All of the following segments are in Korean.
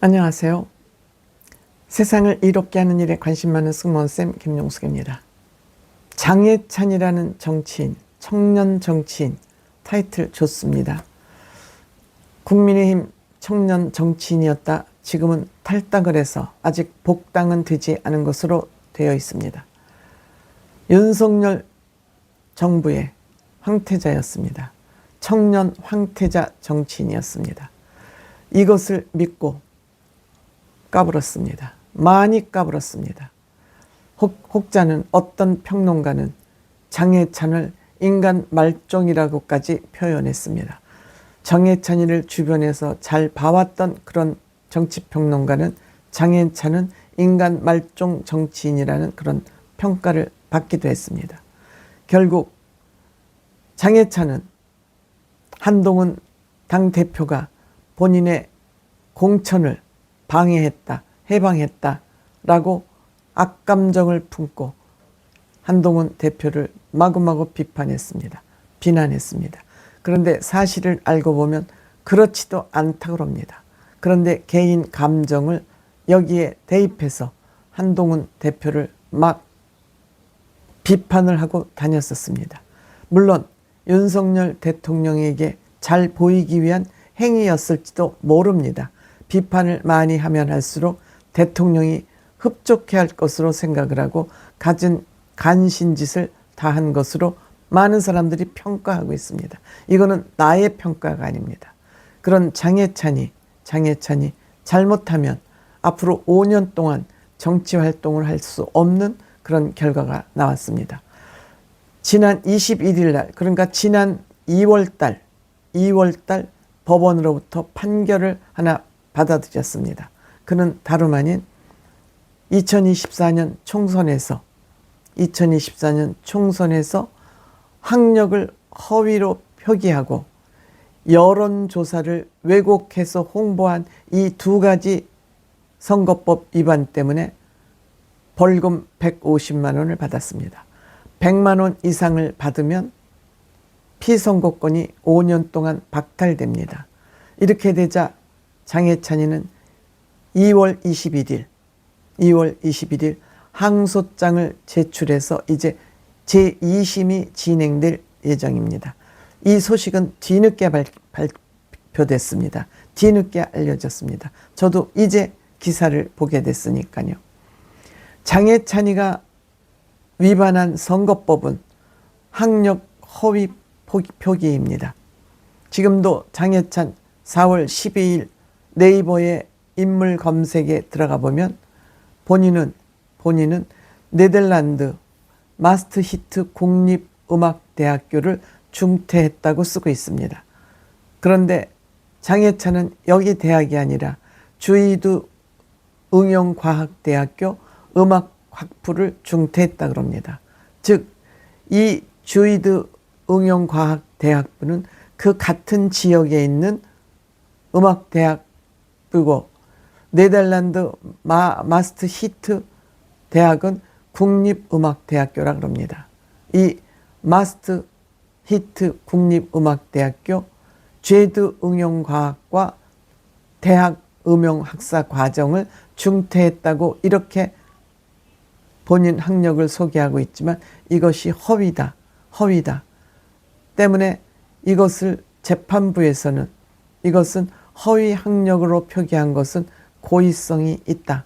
안녕하세요. 세상을 이롭게 하는 일에 관심 많은 승무원쌤 김용숙입니다. 장해찬이라는 정치인, 청년 정치인, 타이틀 좋습니다. 국민의힘 청년 정치인이었다 지금은 탈당을 해서 아직 복당은 되지 않은 것으로 되어 있습니다. 윤석열 정부의 황태자였습니다. 청년 황태자 정치인이었습니다. 이것을 믿고 까불었습니다. 많이 까불었습니다. 혹자는 어떤 평론가는 장해찬을 인간 말종이라고까지 표현했습니다. 장해찬이를 주변에서 잘 봐왔던 그런 정치평론가는 장해찬은 인간 말종 정치인이라는 그런 평가를 받기도 했습니다. 결국 장해찬은 한동훈 당대표가 본인의 공천을 방해했다, 해방했다라고 악감정을 품고 한동훈 대표를 마구마구 비판했습니다. 비난했습니다. 그런데 사실을 알고 보면 그렇지도 않다고 합니다. 그런데 개인 감정을 여기에 대입해서 한동훈 대표를 막 비판을 하고 다녔었습니다. 물론 윤석열 대통령에게 잘 보이기 위한 행위였을지도 모릅니다. 비판을 많이 하면 할수록 대통령이 흡족해할 것으로 생각을 하고 갖은 간신짓을 다한 것으로 많은 사람들이 평가하고 있습니다. 이거는 나의 평가가 아닙니다. 그런 장해찬이 잘못하면 앞으로 5년 동안 정치활동을 할 수 없는 그런 결과가 나왔습니다. 지난 21일 날, 그러니까 지난 2월달 법원으로부터 판결을 하나 받아들였습니다. 그는 다름 아닌 2024년 총선에서 학력을 허위로 표기하고 여론조사를 왜곡해서 홍보한 이 두 가지 선거법 위반 때문에 벌금 150만 원을 받았습니다. 100만 원 이상을 받으면 피선거권이 5년 동안 박탈됩니다. 이렇게 되자 장해찬이는 2월 21일 항소장을 제출해서 이제 제2심이 진행될 예정입니다. 이 소식은 뒤늦게 발표됐습니다. 뒤늦게 알려졌습니다. 저도 이제 기사를 보게 됐으니까요. 장해찬이가 위반한 선거법은 학력 허위 표기입니다. 지금도 장해찬 4월 12일 네이버의 인물 검색에 들어가 보면 본인은 네덜란드 마스트히트 국립음악대학교를 중퇴했다고 쓰고 있습니다. 그런데 장해찬은 여기 대학이 아니라 주이드 응용과학대학교 음악학부를 중퇴했다고 합니다. 즉, 이 주이드 응용과학대학부는 그 같은 지역에 있는 음악대학부고 네덜란드 마스트히트 대학은 국립음악대학교라고 합니다. 이 마스트히트 국립음악대학교 죄드 응용과학과 대학 음용학사 과정을 중퇴했다고 이렇게 본인 학력을 소개하고 있지만 이것이 허위다. 때문에 이것을 재판부에서는 이것은 허위 학력으로 표기한 것은 고의성이 있다.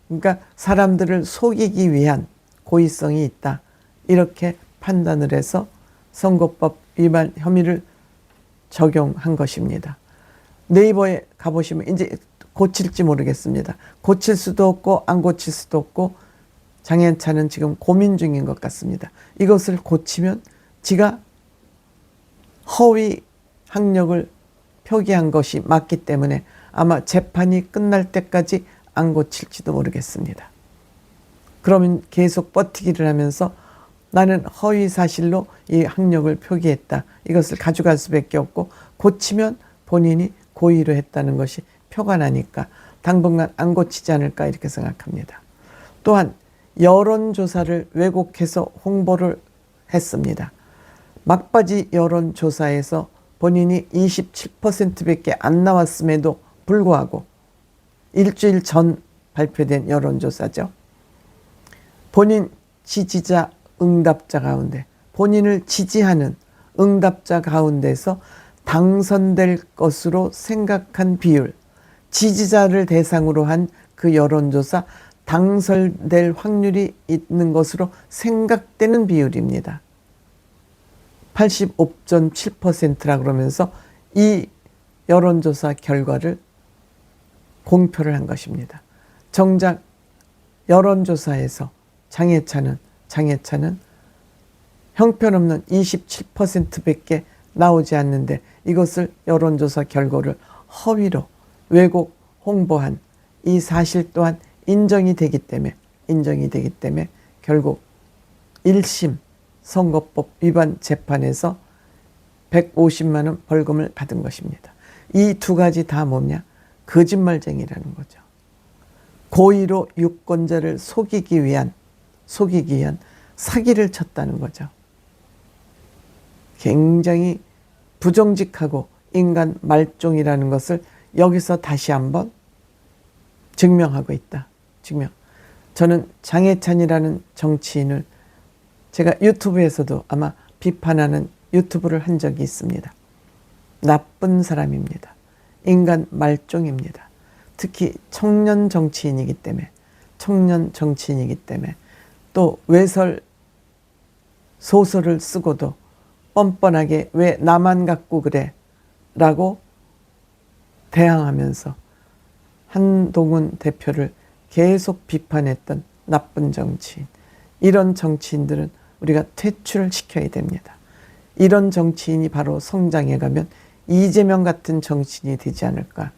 그러니까 사람들을 속이기 위한 고의성이 있다. 이렇게 판단을 해서 선거법 위반 혐의를 적용한 것입니다. 네이버에 가보시면 이제 고칠지 모르겠습니다. 고칠 수도 없고 안 고칠 수도 없고 장해찬은 지금 고민 중인 것 같습니다. 이것을 고치면 지가 허위 학력을 표기한 것이 맞기 때문에 아마 재판이 끝날 때까지 안 고칠지도 모르겠습니다. 그러면 계속 버티기를 하면서 나는 허위 사실로 이 학력을 표기했다. 이것을 가져갈 수밖에 없고 고치면 본인이 고의로 했다는 것이 표가 나니까 당분간 안 고치지 않을까 이렇게 생각합니다. 또한 여론조사를 왜곡해서 홍보를 했습니다. 막바지 여론조사에서 본인이 27%밖에 안 나왔음에도 불구하고 일주일 전 발표된 여론조사죠. 본인 지지자 응답자 가운데 본인을 지지하는 응답자 가운데서 당선될 것으로 생각한 비율, 지지자를 대상으로 한 그 여론조사 당선될 확률이 있는 것으로 생각되는 비율입니다. 85.7%라 그러면서 이 여론조사 결과를 공표를 한 것입니다. 정작 여론조사에서 장해찬은 형편없는 27%밖에 나오지 않는데 이것을 여론조사 결과를 허위로 왜곡 홍보한 이 사실 또한 인정이 되기 때문에 결국 1심 선거법 위반 재판에서 150만 원 벌금을 받은 것입니다. 이 두 가지 다 뭐냐? 거짓말쟁이라는 거죠. 고의로 유권자를 속이기 위한 사기를 쳤다는 거죠. 굉장히 부정직하고 인간 말종이라는 것을 여기서 다시 한번 증명하고 있다. 저는 장해찬이라는 정치인을 제가 유튜브에서도 아마 비판하는 유튜브를 한 적이 있습니다. 나쁜 사람입니다. 인간 말종입니다. 특히 청년 정치인이기 때문에 또 외설 소설을 쓰고도 뻔뻔하게 왜 나만 갖고 그래 라고 대항하면서 한동훈 대표를 계속 비판했던 나쁜 정치인. 이런 정치인들은 우리가 퇴출시켜야 됩니다. 이런 정치인이 바로 성장해가면 이재명 같은 정치인이 되지 않을까